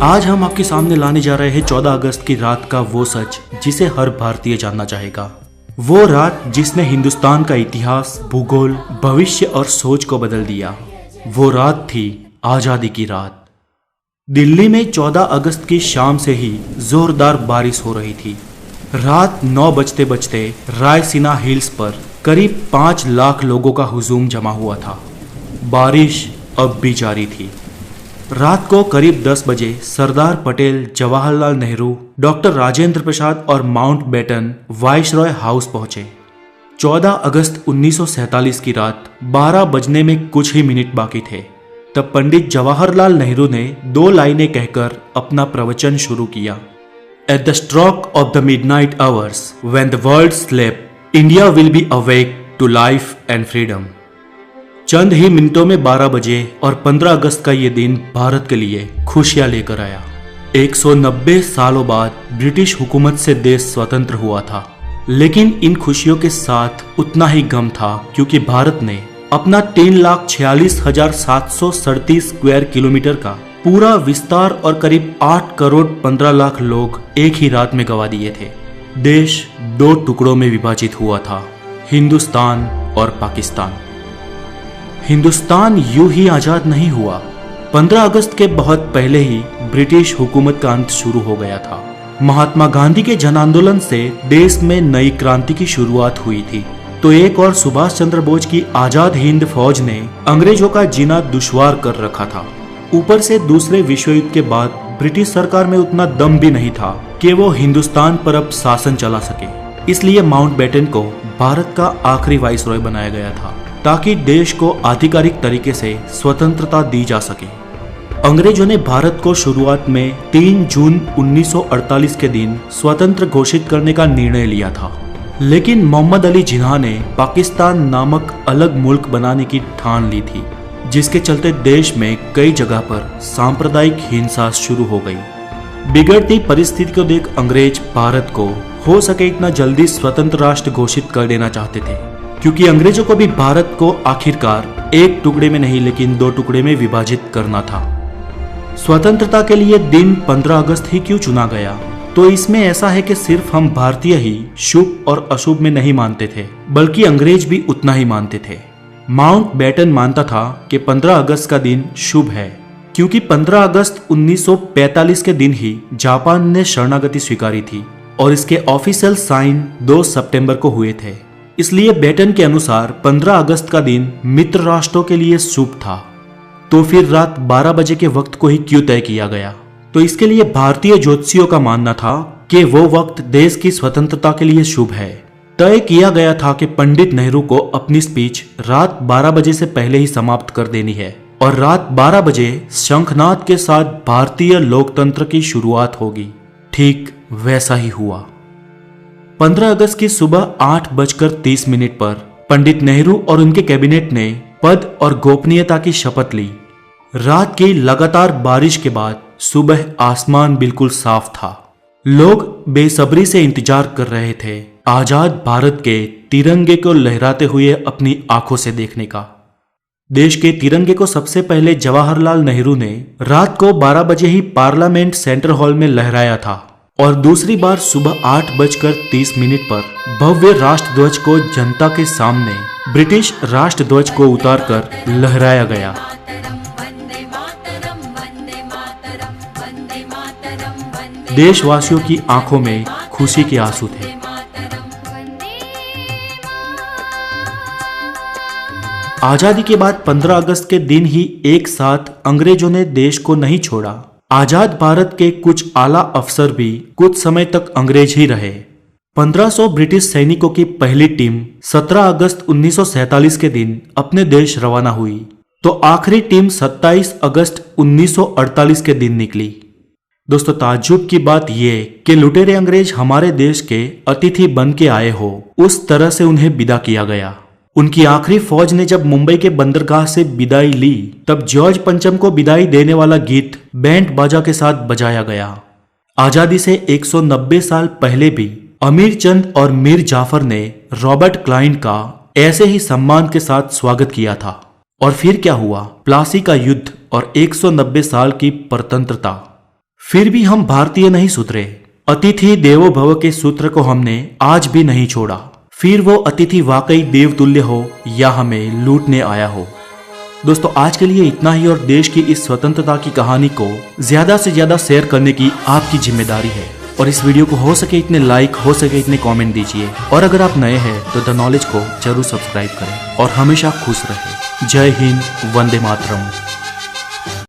आज हम आपके सामने लाने जा रहे हैं 14 अगस्त की रात का वो सच जिसे हर भारतीय जानना चाहेगा। वो रात जिसने हिंदुस्तान का इतिहास, भूगोल, भविष्य और सोच को बदल दिया। वो रात थी आजादी की रात। दिल्ली में 14 अगस्त की शाम से ही जोरदार बारिश हो रही थी। रात 9 बजते बजते रायसीना हिल्स पर करीब 5 लाख लोगों का हुजूम जमा हुआ था। बारिश अब भी जारी थी। रात को करीब 10 बजे सरदार पटेल, जवाहरलाल नेहरू, डॉक्टर राजेंद्र प्रसाद और माउंटबेटन वाइसरॉय हाउस पहुंचे। 14 अगस्त 1947 की रात 12 बजने में कुछ ही मिनट बाकी थे। तब पंडित जवाहरलाल नेहरू ने 2 लाइनें कहकर अपना प्रवचन शुरू किया। At the stroke of the midnight hours when the world sleeps, India will be awake to life and freedom. चंद ही मिनटों में 12 बजे और 15 अगस्त का ये दिन भारत के लिए खुशियां लेकर आया। 190 सालों बाद ब्रिटिश हुकूमत से देश स्वतंत्र हुआ था, लेकिन इन खुशियों के साथ उतना ही गम था, क्योंकि भारत ने अपना 3,46,737 स्क्वायर किलोमीटर का पूरा विस्तार और करीब 8 करोड़ 15 लाख लोग एक ही रात में गंवा दिए थे। देश 2 टुकड़ों में विभाजित हुआ था, हिंदुस्तान और पाकिस्तान। हिंदुस्तान यूं ही आजाद नहीं हुआ। 15 अगस्त के बहुत पहले ही ब्रिटिश हुकूमत का अंत शुरू हो गया था। महात्मा गांधी के जन आंदोलन से देश में नई क्रांति की शुरुआत हुई थी, तो एक और सुभाष चंद्र बोस की आजाद हिंद फौज ने अंग्रेजों का जीना दुश्वार कर रखा था। ऊपर से दूसरे विश्व युद्ध के बाद ब्रिटिश सरकार में उतना दम भी नहीं था कि वो हिंदुस्तान पर अब शासन चला सके। इसलिए माउंटबेटन को भारत का आखिरी वाइसरॉय बनाया गया था, ताकि देश को आधिकारिक तरीके से स्वतंत्रता दी जा सके। अंग्रेजों ने भारत को शुरुआत में 3 जून 1948 के दिन स्वतंत्र घोषित करने का निर्णय लिया था, लेकिन मोहम्मद अली जिन्ना ने पाकिस्तान नामक अलग मुल्क बनाने की ठान ली थी, जिसके चलते देश में कई जगह पर सांप्रदायिक हिंसा शुरू हो गई। बिगड़ती परिस्थिति को देख अंग्रेज भारत को हो सके इतना जल्दी स्वतंत्र राष्ट्र घोषित कर देना चाहते थे, क्योंकि अंग्रेजों को भी भारत को आखिरकार एक टुकड़े में नहीं लेकिन 2 टुकड़े में विभाजित करना था। स्वतंत्रता के लिए दिन 15 अगस्त ही क्यों चुना गया? तो इसमें ऐसा है कि सिर्फ हम भारतीय ही शुभ और अशुभ में नहीं मानते थे, बल्कि अंग्रेज भी उतना ही मानते थे। माउंटबेटन मानता था कि 15 अगस्त का दिन शुभ है, क्योंकि 15 अगस्त 1945 के दिन ही जापान ने शरणागति स्वीकारी थी और इसके ऑफिशियल साइन 2 सितंबर को हुए थे। इसलिए बेटन के अनुसार 15 अगस्त का दिन मित्र राष्ट्रों के लिए शुभ था। तो फिर रात 12 बजे के वक्त को ही क्यों तय किया गया? तो इसके लिए भारतीय ज्योतिषियों का मानना था कि वो वक्त देश की स्वतंत्रता के लिए शुभ है। तय किया गया था कि पंडित नेहरू को अपनी स्पीच रात 12 बजे से पहले ही समाप्त कर देनी है और रात 12 बजे शंखनाद के साथ भारतीय लोकतंत्र की शुरुआत होगी। ठीक वैसा ही हुआ। 15 अगस्त की सुबह 8:30 पर पंडित नेहरू और उनके कैबिनेट ने पद और गोपनीयता की शपथ ली। रात की लगातार बारिश के बाद सुबह आसमान बिल्कुल साफ था। लोग बेसब्री से इंतजार कर रहे थे आजाद भारत के तिरंगे को लहराते हुए अपनी आंखों से देखने का। देश के तिरंगे को सबसे पहले जवाहरलाल नेहरू ने रात को 12 बजे ही पार्लियामेंट सेंट्रल हॉल में लहराया था और दूसरी बार सुबह 8:30 पर भव्य राष्ट्रध्वज को जनता के सामने ब्रिटिश राष्ट्रध्वज को उतारकर लहराया गया। देशवासियों की आंखों में खुशी के आंसू थे। आजादी के बाद 15 अगस्त के दिन ही एक साथ अंग्रेजों ने देश को नहीं छोड़ा। आजाद भारत के कुछ आला अफसर भी कुछ समय तक अंग्रेज ही रहे। 1500 ब्रिटिश सैनिकों की पहली टीम 17 अगस्त 1947 के दिन अपने देश रवाना हुई, तो आखिरी टीम 27 अगस्त 1948 के दिन निकली। दोस्तों, ताज्जुब की बात यह कि लुटेरे अंग्रेज हमारे देश के अतिथि बन के आए हो, उस तरह से उन्हें विदा किया गया। उनकी आखिरी फौज ने जब मुंबई के बंदरगाह से विदाई ली, तब जॉर्ज पंचम को विदाई देने वाला गीत बैंड बाजा के साथ बजाया गया। आजादी से 190 साल पहले भी अमीर चंद और मीर जाफर ने रॉबर्ट क्लाइव का ऐसे ही सम्मान के साथ स्वागत किया था। और फिर क्या हुआ? प्लासी का युद्ध और 190 साल की परतंत्रता। फिर भी हम भारतीय नहीं सुधरे। अतिथि देवो भव के सूत्र को हमने आज भी नहीं छोड़ा। फिर वो अतिथि वाकई देवतुल्य हो या हमें लूटने आया हो। दोस्तों आज के लिए इतना ही, और देश की इस स्वतंत्रता की कहानी को ज्यादा से ज्यादा शेयर करने की आपकी जिम्मेदारी है। और इस वीडियो को हो सके इतने लाइक, हो सके इतने कमेंट दीजिए। और अगर आप नए हैं तो द नॉलेज को जरूर सब्सक्राइब करें और हमेशा खुश रहें। जय हिंद, वंदे मातरम।